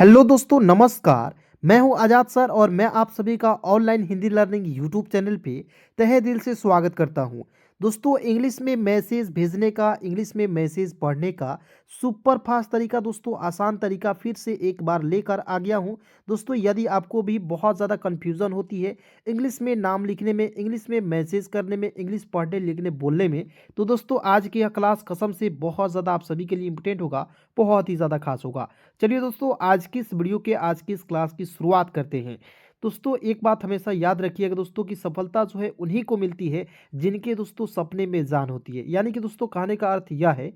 Hello दोस्तों, नमस्कार। मैं हूं आजाद सर और मैं आप सभी का online Hindi learning YouTube channel पे तहे दिल से स्वागत करता हूं। दोस्तों, इंग्लिश में मैसेज भेजने का, इंग्लिश में मैसेज पढ़ने का सुपर फास्ट तरीका, दोस्तों आसान तरीका फिर से एक बार लेकर आ गया हूं। दोस्तों, यदि आपको भी बहुत ज़्यादा कन्फ्यूज़न होती है इंग्लिश में नाम लिखने में, इंग्लिश में मैसेज करने में, इंग्लिश पढ़ने लिखने बोलने में, तो दोस्तों आज की यह क्लास कसम से बहुत ज़्यादा आप सभी के लिए इंपॉर्टेंट होगा, बहुत ही ज़्यादा खास होगा। चलिए दोस्तों, आज की इस वीडियो के, आज की इस क्लास की शुरुआत करते हैं। दोस्तों, एक बात हमेशा याद रखिएगा दोस्तों कि सफलता जो है उन्हीं को मिलती है जिनके दोस्तों सपने में जान होती है। यानी कि दोस्तों कहने का अर्थ यह है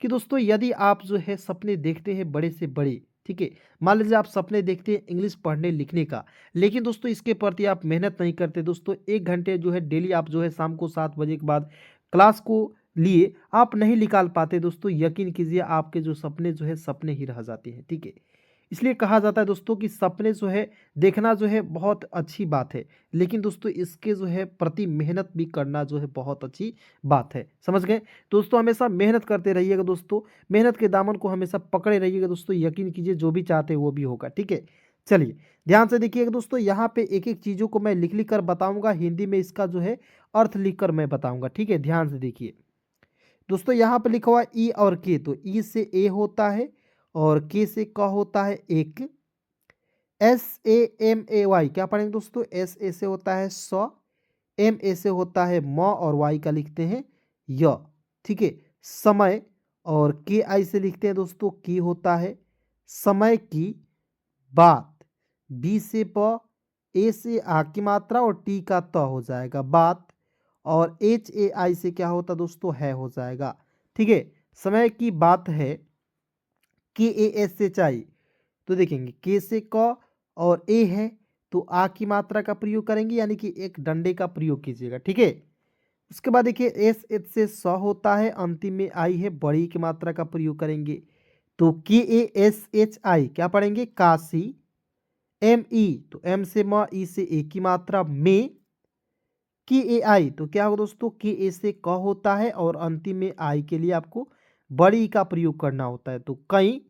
कि दोस्तों यदि आप जो है सपने देखते हैं बड़े से बड़े, ठीक है, मान लीजिए आप सपने देखते हैं इंग्लिश पढ़ने लिखने का, लेकिन दोस्तों इसके प्रति आप मेहनत नहीं करते। दोस्तों 1 घंटे जो है डेली आप जो है शाम को 7 बजे के बाद क्लास को लिए आप नहीं निकाल पाते। दोस्तों यकीन कीजिए आपके जो सपने जो है सपने ही रह जाते हैं, ठीक है। इसलिए कहा जाता है दोस्तों कि सपने जो है देखना जो है बहुत अच्छी बात है, लेकिन दोस्तों इसके जो है प्रति मेहनत भी करना जो है बहुत अच्छी बात है। समझ गए दोस्तों? हमेशा मेहनत करते रहिएगा दोस्तों, मेहनत के दामन को हमेशा पकड़े रहिएगा दोस्तों। यकीन कीजिए जो भी चाहते हैं वो भी होगा, ठीक है। चलिए ध्यान से देखिएगा दोस्तों, यहाँ पे एक एक चीज़ों को मैं लिख लिख कर बताऊंगा, हिंदी में इसका जो है अर्थ लिख कर मैं बताऊंगा, ठीक है। ध्यान से देखिए दोस्तों, यहाँ पे लिखा हुआ ई और के, तो ई से ए होता है और के से क होता है एक। S A M A Y क्या पढ़ेंगे दोस्तों? एस ए से होता है स, एम ए से होता है म और वाई का लिखते हैं य, ठीक है। समय और के आई से लिखते हैं दोस्तों की होता है समय की बात। बी से प, ए से आ की मात्रा और टी का त हो जाएगा बात, और एच ए आई से क्या होता दोस्तों? है हो जाएगा, ठीक है। समय की बात है के ए एस एच आई, तो देखेंगे के से क और ए है तो आ की मात्रा का प्रयोग करेंगे, यानी कि एक डंडे का प्रयोग कीजिएगा, ठीक है। उसके बाद देखिए एस एच से स होता है, अंतिम में आई है, बड़ी की मात्रा का प्रयोग करेंगे तो के ए एस एच आई क्या पढ़ेंगे? काशी। एम ई तो एम से म, ई से ए की मात्रा में। के ए आई तो क्या होगा दोस्तों? के ए से क होता है और अंतिम में आई के लिए आपको बड़ी का प्रयोग करना होता है, तो कई।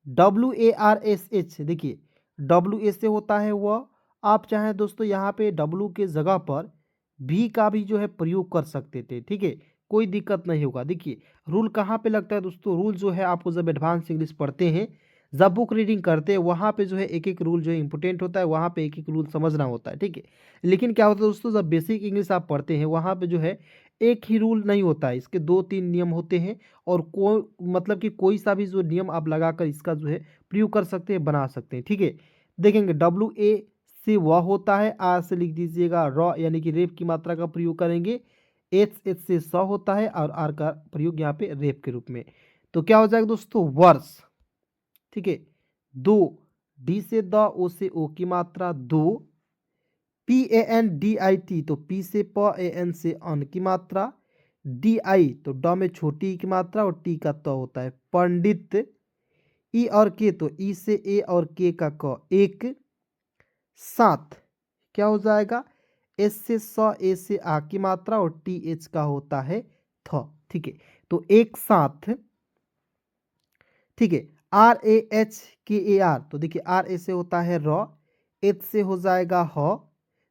W A R S H, देखिए डब्ल्यू ए से होता है वह, आप चाहें दोस्तों यहाँ पे डब्ल्यू के जगह पर भी का भी जो है प्रयोग कर सकते थे, ठीक है, कोई दिक्कत नहीं होगा। देखिए रूल कहाँ पे लगता है दोस्तों? रूल जो है आपको जब एडवांस इंग्लिश पढ़ते हैं, जब बुक रीडिंग करते हैं, वहाँ पे जो है एक एक रूल जो है इंपॉर्टेंट होता है, वहाँ पे एक एक रूल समझना होता है, ठीक है। लेकिन क्या होता है दोस्तों, जब बेसिक इंग्लिश आप पढ़ते हैं वहाँ पे जो है एक ही रूल नहीं होता है, इसके 2-3 नियम होते हैं, और कोई मतलब कि कोई सा भी जो नियम आप लगाकर इसका जो है प्रयोग कर सकते हैं, बना सकते हैं, ठीक है। देखेंगे डब्ल्यू ए से वह होता है, आर से लिख दीजिएगा रॉ, यानी कि रेप की मात्रा का प्रयोग करेंगे। एच से स होता है और आर का प्रयोग यहाँ पे रेप के रूप में, तो क्या हो जाएगा दोस्तों? वर्ष, ठीक है। दो, डी से द, ओ से ओ की मात्रा दो। P A N D I T तो पी से प, ए एन से अन की मात्रा। डी आई तो ड में छोटी ई की मात्रा और टी का त होता है पंडित। ई और के तो ई से ए और के का क एक। साथ क्या हो जाएगा? एस से स, ए से आ की मात्रा और टी एच का होता है थ, ठीक है। तो एक साथ, ठीक है। आर ए एच के ए आर तो देखिए आर ए से होता है र, एच से हो जाएगा ह,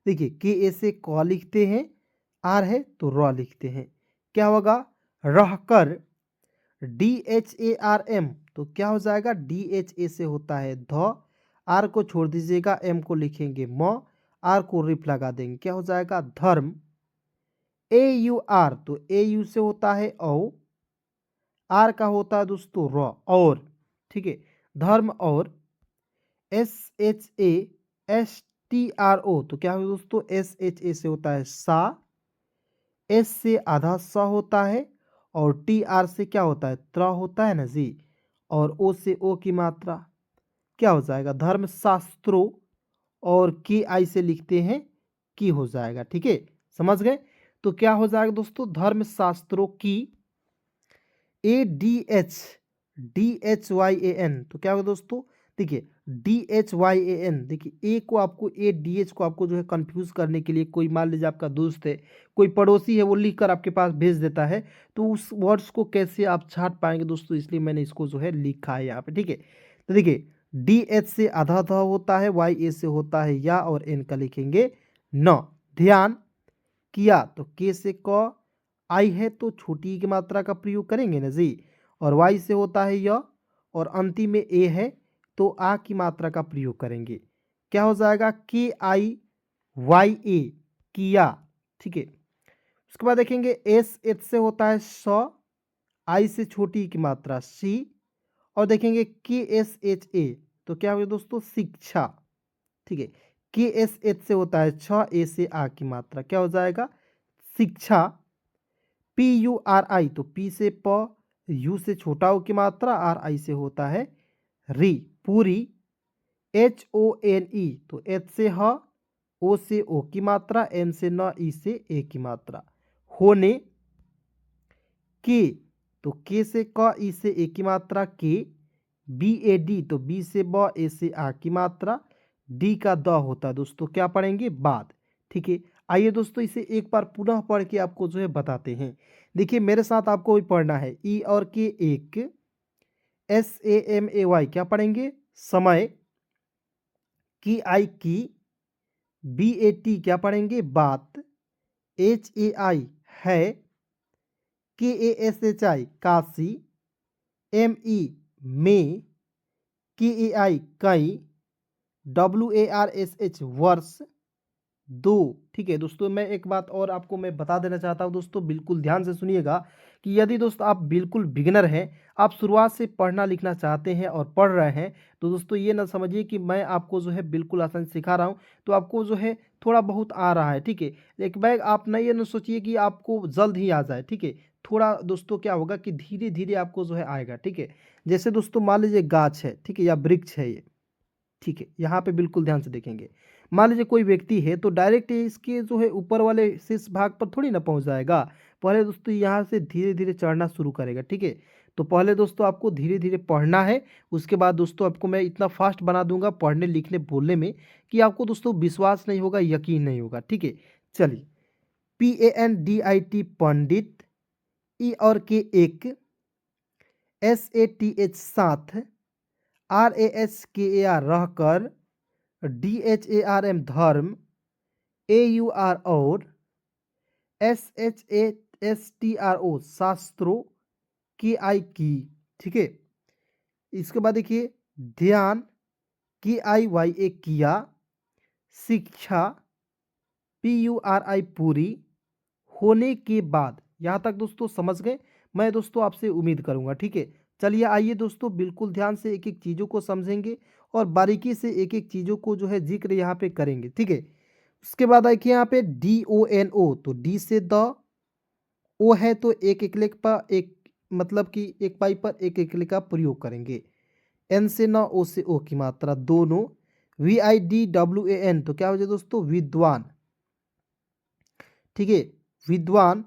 देखिए के ए से क लिखते हैं, आर है तो र लिखते हैं, क्या होगा? रहकर। D H A R M तो क्या हो जाएगा? डी एच ए से होता है ध, आर को छोड़ दीजिएगा, एम को लिखेंगे म, आर को रिप लगा देंगे, क्या हो जाएगा? धर्म। ए यू आर तो ए यू से होता है औ, आर का होता है दोस्तों र, और, ठीक है, धर्म और। S H A S T R O तो क्या होगा दोस्तों? एस एच ए से होता है सा, एस से आधा सा होता है और टी आर से क्या होता है? त्र होता है ना जी, और ओ से ओ की मात्रा क्या हो जाएगा? धर्मशास्त्रों, और की आई से लिखते हैं की हो जाएगा, ठीक है। समझ गए? तो क्या हो जाएगा दोस्तों? धर्मशास्त्रों की। A D H Y A N तो क्या होगा दोस्तों? देखिए D H Y A N, देखिए ए को आपको, ए डी एच को आपको जो है कंफ्यूज करने के लिए, कोई मान लीजिए आपका दोस्त है, कोई पड़ोसी है, वो लिख कर आपके पास भेज देता है, तो उस वर्ड्स को कैसे आप छाट पाएंगे दोस्तों? इसलिए मैंने इसको जो है लिखा है यहाँ पे, ठीक है। तो देखिए डी एच से आधा ध होता है, वाई ए से होता है या, और एन का लिखेंगे न। ध्यान, किया तो के से क, आई है तो छोटी की मात्रा का प्रयोग करेंगे ना जी, और वाई से होता है य, और अंतिम में ए है तो आ की मात्रा का प्रयोग करेंगे। क्या हो जाएगा, के आई वाई ए, किया। ठीक है, उसके बाद देखेंगे एस एच से होता है स, आई से छोटी की मात्रा सी, और देखेंगे के एस एच ए तो क्या होगा दोस्तों, शिक्षा। ठीक है, के एस एच से होता है छ, ए से आ की मात्रा क्या हो जाएगा, शिक्षा। पी यू आर आई तो पी से प, यू से छोटा ओ की मात्रा, आर आई से होता है री, पूरी। एच ओ एन ई तो एच से ह, ओ से ओ की मात्रा, एन से न, ई से ए की मात्रा। होने, के तो के से क, ई से ए की मात्रा के। बी ए डी तो बी से ब, ए से आ की मात्रा, डी का द होता है दोस्तों, क्या पढ़ेंगे, बाद। ठीक है, आइए दोस्तों इसे एक बार पुनः पढ़ के आपको जो है बताते हैं। देखिए मेरे साथ आपको भी पढ़ना है, ई और के एक, S A M A Y क्या पढ़ेंगे, समय। की आई की, बी ए टी क्या पढ़ेंगे, बात। एच ए आई है, K A S H I काशी, एम ई में, के ए आई कई, W A R S H वर्ष, दो। ठीक है दोस्तों, मैं एक बात और आपको मैं बता देना चाहता हूं दोस्तों, बिल्कुल ध्यान से सुनिएगा कि यदि दोस्तों आप बिल्कुल बिगिनर हैं, आप शुरुआत से पढ़ना लिखना चाहते हैं और पढ़ रहे हैं, तो दोस्तों ये ना समझिए कि मैं आपको जो है बिल्कुल आसान सिखा रहा हूं, तो आपको जो है थोड़ा बहुत आ रहा है। ठीक है, एक बैग आप नहीं, ये ना सोचिए कि आपको जल्द ही आ जाए। ठीक है, थोड़ा दोस्तों क्या होगा कि धीरे धीरे आपको जो है आएगा। ठीक है, जैसे दोस्तों मान लीजिए गाछ है, ठीक है, या वृक्ष है ये। ठीक है, यहाँ पे बिल्कुल ध्यान से देखेंगे। मान लीजिए कोई व्यक्ति है तो डायरेक्ट इसके जो है ऊपर वाले शीर्ष भाग पर थोड़ी ना पहुंच जाएगा, पहले दोस्तों यहाँ से धीरे धीरे चढ़ना शुरू करेगा। ठीक है, तो पहले दोस्तों आपको धीरे धीरे पढ़ना है, उसके बाद दोस्तों आपको मैं इतना फास्ट बना दूंगा पढ़ने लिखने बोलने में कि आपको दोस्तों विश्वास नहीं होगा, यकीन नहीं होगा। ठीक है, चलिए, PANDIT पंडित, ई और के एक, SATH साथ, RASKAR रहकर, DHARM धर्म, AUR और, SHASTRO शास्त्रों, KI की। ठीक है, इसके बाद देखिए ध्यान, KIYA किया, शिक्षा, PURI पूरी, होने के बाद। यहाँ तक दोस्तों समझ गए, मैं दोस्तों आपसे उम्मीद करूँगा। ठीक है, चलिए आइए दोस्तों बिल्कुल ध्यान से एक एक चीज़ों को समझेंगे और बारीकी से एक एक चीज़ों को जो है जिक्र यहाँ पे करेंगे। ठीक है, उसके बाद देखिए यहाँ पे DONO तो डी से द, ओ है तो एक इकले पर एक, मतलब कि एक पाई पर एक इकले का प्रयोग करेंगे। एन से न, ओ से ओ की मात्रा, दोनों। VIDWAN तो क्या हो जाए दोस्तों, विद्वान। ठीक है, विद्वान।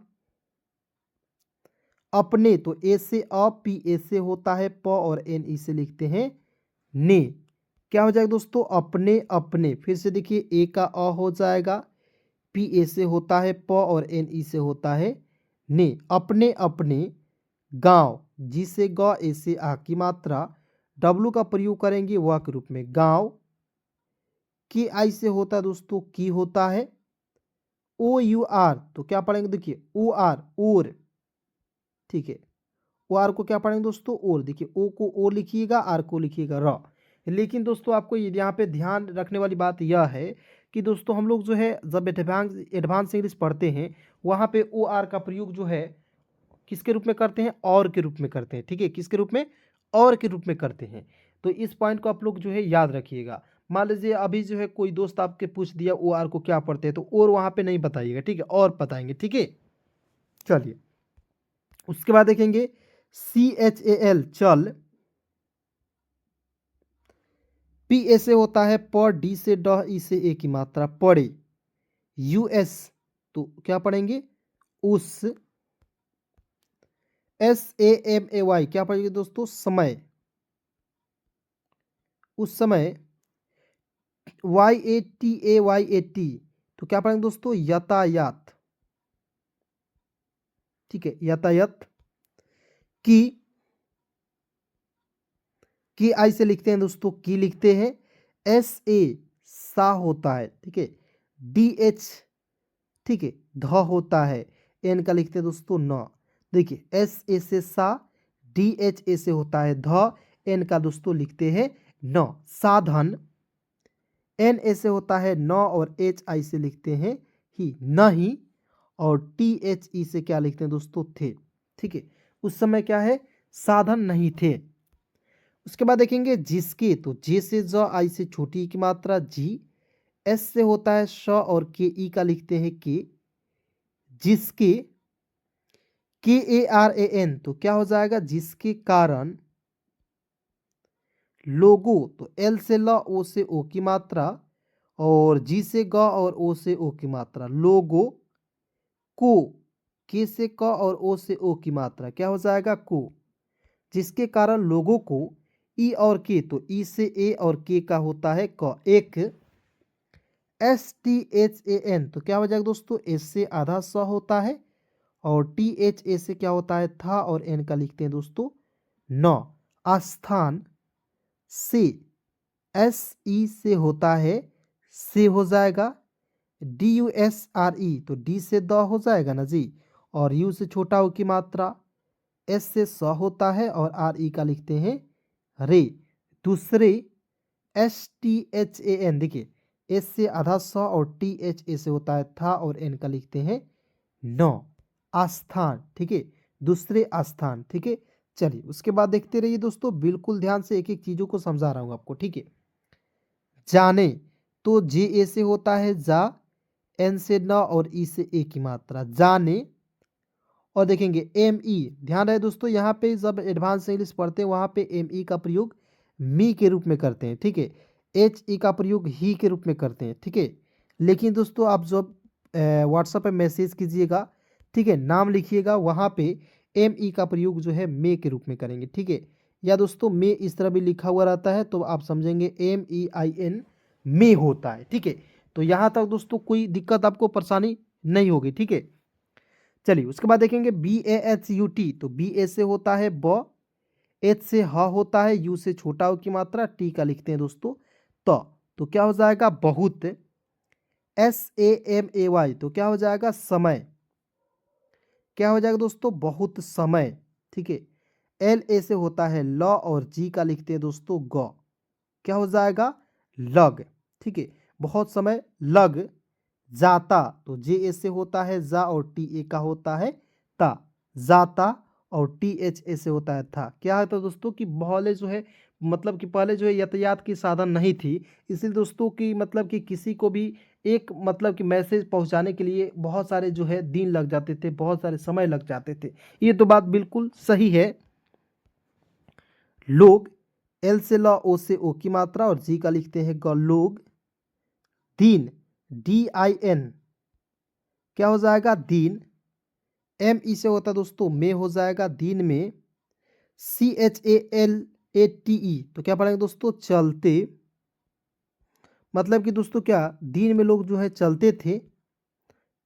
अपने तो ए से अ, पी ए से होता है प, और एन ई से लिखते हैं ने। क्या हो जाएगा दोस्तों, अपने अपने। फिर से देखिए ए का अ हो जाएगा, पी ए से होता है प, और एन ई से होता है ने। अपने अपने गांव, जी से ग, ए से आ की मात्रा, डब्लू का प्रयोग करेंगे वह के रूप में, गांव। की आई से होता है दोस्तों, की होता है। ओ यू आर तो क्या पढ़ेंगे, देखिए ओ आर, और। ठीक है, ओ आर को क्या पढ़ेंगे दोस्तों, और। देखिए ओ को ओ लिखिएगा, आर को लिखिएगा र। लेकिन दोस्तों आपको यहाँ पे ध्यान रखने वाली बात यह है कि दोस्तों हम लोग जो है जब एडवांस इंग्लिश पढ़ते हैं, वहाँ पे ओ आर का प्रयोग जो है किसके रूप में करते हैं, और के रूप में करते हैं। ठीक है, किसके रूप में, और के रूप में करते हैं। तो इस पॉइंट को आप लोग जो है याद रखिएगा। मान लीजिए अभी जो है कोई दोस्त आपके पूछ दिया ओ आर को क्या पढ़ते हैं, तो और वहाँ पे नहीं बताइएगा। ठीक है, और बताएंगे। ठीक है, चलिए उसके बाद देखेंगे CHAL चल, पी ए से होता है पर, डी से ड, ई से ए की मात्रा, पड़े। US तो क्या पढ़ेंगे, उस। SAMAY क्या पढ़ेंगे दोस्तों, समय, उस समय। YATAYAT तो क्या पढ़ेंगे दोस्तों, यातायात। ठीक है, यातायात। की की आई से लिखते हैं दोस्तों, की लिखते हैं। एस ए सा होता है, ठीक है। डी एच, ठीक है, ध होता है। एन का लिखते हैं दोस्तों न। देखिए एस ए से सा, डी एच ए से होता है ध, एन का दोस्तों लिखते हैं न, साधन। एन ए से होता है न और एच आई से लिखते हैं ही, नहीं। और टी एच ई से क्या लिखते हैं दोस्तों, थे, ठीक है। उस समय क्या है, साधन नहीं थे। उसके बाद देखेंगे जिसके, तो जे से ज, आई से छोटी ई की मात्रा जी, एस से होता है श और के ई का लिखते हैं के, जिसके, के ए आर ए एन, तो क्या हो जाएगा, जिसके कारण। लोगो, तो एल से ल, ओ से ओ की मात्रा, और जी से ग और ओ से ओ की मात्रा, लोगो को, के से क और ओ से ओ की मात्रा, क्या हो जाएगा, को, जिसके कारण लोगों को। ई और के, तो ई से ए और के का होता है क, एक। S T H A N, तो क्या हो जाएगा दोस्तों, एस से आधा स होता है, और टी एच ए से क्या होता है था, और एन का लिखते हैं दोस्तों न। आस्थान से, एस ई से होता है से हो जाएगा, D U S R E, तो डी से द हो जाएगा ना जी, और यू से छोटा ओ की मात्रा, एस से स होता है, और आर ई का लिखते हैं रे। दूसरे, S T H A N, देखिए एस से आधा स और टी एच ए से होता है था, और एन का लिखते हैं न, आस्थान, ठीक है। दूसरे आस्थान, ठीक है। चलिए उसके बाद देखते रहिए दोस्तों, बिल्कुल ध्यान से एक एक चीजों को समझा रहा हूं आपको, ठीक है। जाने, तो जे ए से होता है जा, एन से न और ई से ए की मात्रा, जाने। और देखेंगे एम ई, ध्यान रहे दोस्तों, यहाँ पे जब एडवांस इंग्लिश पढ़ते हैं वहाँ पे एम ई का प्रयोग मी के रूप में करते हैं, ठीक है। एच ई का प्रयोग ही के रूप में करते हैं, ठीक है। लेकिन दोस्तों आप जब व्हाट्सएप पे मैसेज कीजिएगा, ठीक है, नाम लिखिएगा, वहाँ पे एम ई का प्रयोग जो है मे के रूप में करेंगे, ठीक है। या दोस्तों मे इस तरह भी लिखा हुआ रहता है, तो आप समझेंगे एम ई आई एन, मे होता है, ठीक है। तो यहाँ तक दोस्तों कोई दिक्कत आपको परेशानी नहीं होगी, ठीक है। चलिए उसके बाद देखेंगे B A H U T, तो बी ए से होता है ब, एच से ह होता है, यू से छोटा ओ की मात्रा, टी का लिखते हैं दोस्तों तो क्या हो जाएगा, बहुत। S A M A Y, तो क्या हो जाएगा, समय, क्या हो जाएगा दोस्तों, बहुत समय, ठीक है। एल ए से होता है ल, और जी का लिखते हैं दोस्तों ग, क्या हो जाएगा, लग, ठीक है। बहुत समय लग जाता, तो जे ए से होता है जा, और टी ए का होता है ता, जाता। और टी एच ए से होता है था। क्या होता है दोस्तों कि पहले जो है, मतलब कि पहले जो है यातायात की साधन नहीं थी, इसलिए दोस्तों कि मतलब कि किसी को भी एक मतलब कि मैसेज पहुंचाने के लिए बहुत सारे जो है दिन लग जाते थे, बहुत सारे समय लग जाते थे। ये तो बात बिल्कुल सही है। लोग, एल से ल, ओ से ओ की मात्रा, और जी का लिखते हैं ग, लोग। दिन, डी आई एन, क्या हो जाएगा, दिन। एम ई से होता है दोस्तों में हो जाएगा, दिन में। C H A L A T E, तो क्या पढ़ेंगे दोस्तों, चलते। मतलब कि दोस्तों क्या, दिन में लोग जो है चलते थे,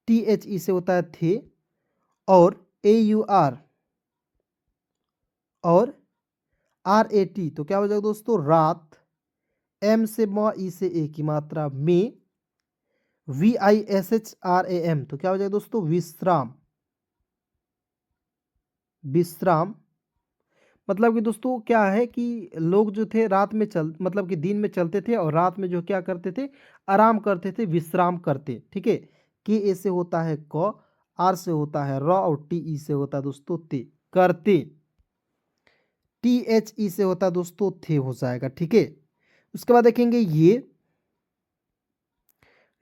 टी एच ई से होता है थे। और ए यू आर, और आर ए टी, तो क्या हो जाएगा दोस्तों, रात। एम से म, ई से ए की मात्रा, में। V I S H R A M, तो क्या हो जाएगा दोस्तों, विश्राम, विश्राम। मतलब कि दोस्तों क्या है कि लोग जो थे रात में चल मतलब कि दिन में चलते थे, और रात में जो क्या करते थे, आराम करते थे, विश्राम करते, ठीक है। के ए से होता है क, आर से होता है र, और टी ई से होता है दोस्तों ते, करते। टी एच ई से होता है दोस्तों थे हो जाएगा, ठीक है। उसके बाद देखेंगे ये,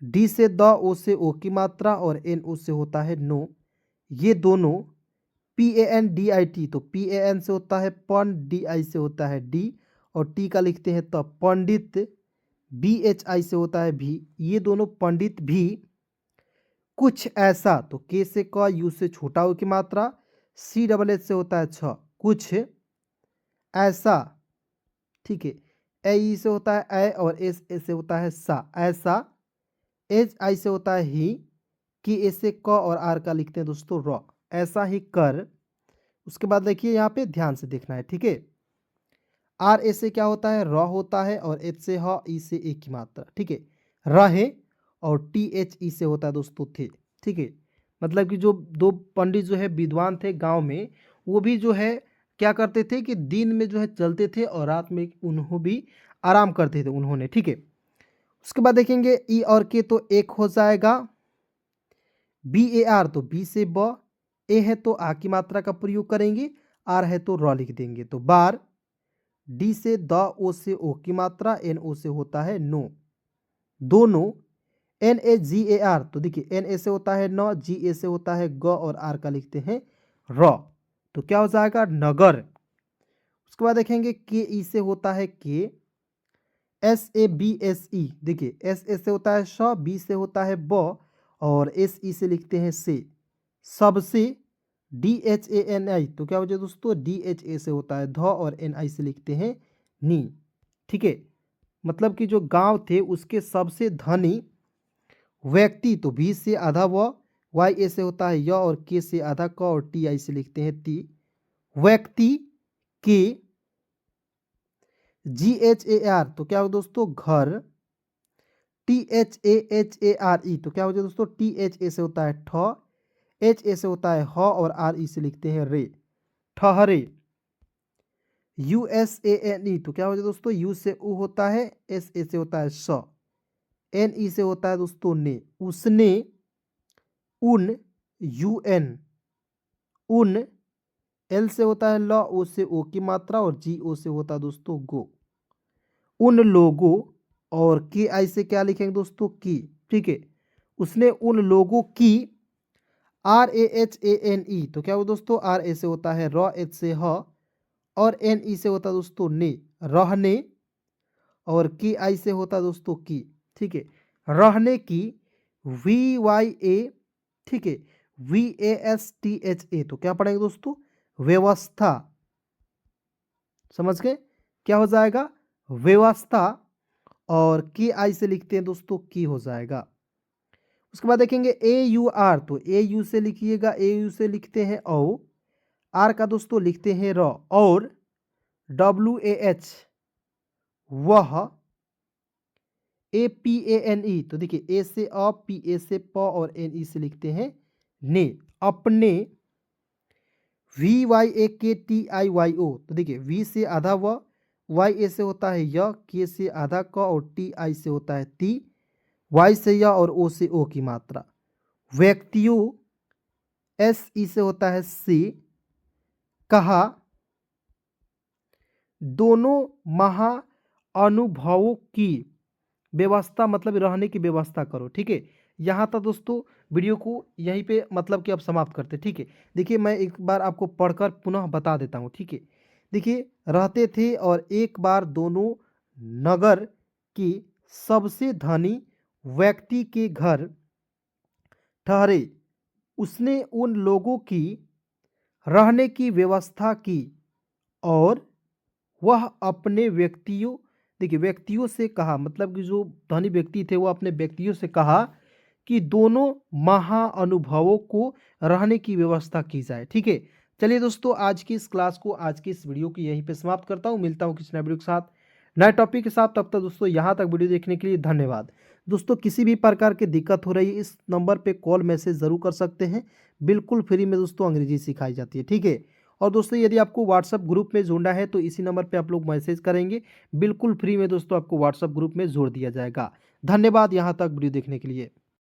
डी से द, ओ से ओ की मात्रा, और एन ओ से होता है नो। ये दोनों, P A N D I T, तो पी ए एन से होता है पन, डी आई से होता है डी, और टी का लिखते हैं तो पंडित। बी एच आई से होता है भी, ये दोनों पंडित भी। कुछ ऐसा, तो के से क, यू से छोटा ओ की मात्रा, सी डबल एच से होता है छ, कुछ ऐसा, ठीक है। ए ई से होता है ए, और एस ए से होता है सा, ऐसा। एच आई से होता है ही, कि ए से क और आर का लिखते हैं दोस्तों र, ऐसा ही कर। उसके बाद देखिए यहाँ पे ध्यान से देखना है, ठीक है। आर ए से क्या होता है, र होता है, और एच से ह, ई से ए की मात्रा, ठीक है, रहे, और टी एच ई से होता है दोस्तों थे, ठीक है। मतलब कि जो दो पंडित जो है विद्वान थे गांव में, वो भी जो है क्या करते थे कि दिन में जो है चलते थे और रात में उन्हों भी आराम करते थे उन्होंने, ठीक है। उसके बाद देखेंगे ई और के, तो एक हो जाएगा, बी ए आर तो बी से ब, ए है तो आ की मात्रा का प्रयोग करेंगे, आर है तो र लिख देंगे, तो बार, डी से द, ओ से ओ की मात्रा, एन ओ से होता है नो, दोनों, N A ji A R तो देखिए एन ए से होता है न, जी ए से होता है ग, और आर का लिखते हैं र, तो क्या हो जाएगा नगर। उसके बाद देखेंगे के ई से होता है के, S A B S E, देखिए एस ए से होता है श, बी से होता है ब, और एस ई से लिखते हैं से, सबसे, डी एच ए एन आई तो क्या हो जाए दोस्तों, डी एच ए से होता है ध, और एन आई से लिखते हैं नी, ठीक है। मतलब कि जो गांव थे उसके सबसे धनी व्यक्ति तो बी से आधा व, वाई ए से होता है य, और के से आधा क, और टी आई से लिखते हैं ती, व्यक्ति के, जी एच ए आर तो क्या हो दोस्तों घर, T H A R E तो क्या हो जाए दोस्तों, टी एच ए से होता है ठ, एच ए से होता है ह, और आर ई से लिखते हैं रे, ठहरे। U S A N E तो क्या हो जाए दोस्तों, यू से उ होता है, एस ए से होता है स, एन ई से होता है दोस्तों ने, उसने, उन, यू एन, उन, एल से होता है ल, ओ से ओ की मात्रा, और जी ओ से होता है दोस्तों गो, उन लोगों, और के आई से क्या लिखेंगे दोस्तों की, ठीक है। उसने उन लोगों की, R A H A N E तो क्या हो दोस्तों, आर ए से होता है र, एच से ह, और एन ई से होता है दोस्तों ने, रहने, और के आई से होता है दोस्तों की, ठीक है, रहने की, वी वाई ए, ठीक है, V A S T H ए तो क्या पढ़ेंगे दोस्तों, व्यवस्था, समझ गए, क्या हो जाएगा व्यवस्था, और के आई से लिखते हैं दोस्तों की हो जाएगा। उसके बाद देखेंगे ए यू आर तो ए यू से लिखिएगा, ए यू से लिखते हैं ओ, आर का दोस्तों लिखते हैं र, और डब्ल्यू ए एच वह, A P A N E तो देखिए ए से अ, पी ए से प, और एन ई से लिखते हैं ने, अपने, वी वाई ए के टी आई वाई ओ तो देखिए वी से आधा व, वाई ए से होता है य, के से आधा क, और टी आई से होता है ती, वाई से य, और ओ से ओ की मात्रा, व्यक्तियों, एस ई से होता है सी, कहा, दोनों महाअनुभवों की व्यवस्था, मतलब रहने की व्यवस्था करो, ठीक है। यहाँ तक दोस्तों वीडियो को यहीं पे मतलब कि अब समाप्त करते, ठीक है। देखिए मैं एक बार आपको पढ़कर पुनः बता देता हूँ, ठीक है। देखिए रहते थे, और एक बार दोनों नगर की सबसे धनी व्यक्ति के घर ठहरे, उसने उन लोगों की रहने की व्यवस्था की, और वह अपने व्यक्तियों, देखिए व्यक्तियों से कहा, मतलब कि जो धनी व्यक्ति थे वो अपने व्यक्तियों से कहा कि दोनों महाअनुभवों को रहने की व्यवस्था की जाए, ठीक है। चलिए दोस्तों आज की इस क्लास को, आज की इस वीडियो को यहीं पे समाप्त करता हूँ, मिलता हूँ किसी नए वीडियो के साथ, नए टॉपिक के साथ। तब तक दोस्तों यहाँ तक वीडियो देखने के लिए धन्यवाद। दोस्तों किसी भी प्रकार की दिक्कत हो रही है इस नंबर पे कॉल मैसेज ज़रूर कर सकते हैं, बिल्कुल फ्री में दोस्तों अंग्रेजी सिखाई जाती है, ठीक है। और दोस्तों यदि आपको व्हाट्सएप ग्रुप में जुड़ना है तो इसी नंबर पे आप लोग मैसेज करेंगे, बिल्कुल फ्री में दोस्तों आपको व्हाट्सएप ग्रुप में जोड़ दिया जाएगा। धन्यवाद यहाँ तक वीडियो देखने के लिए।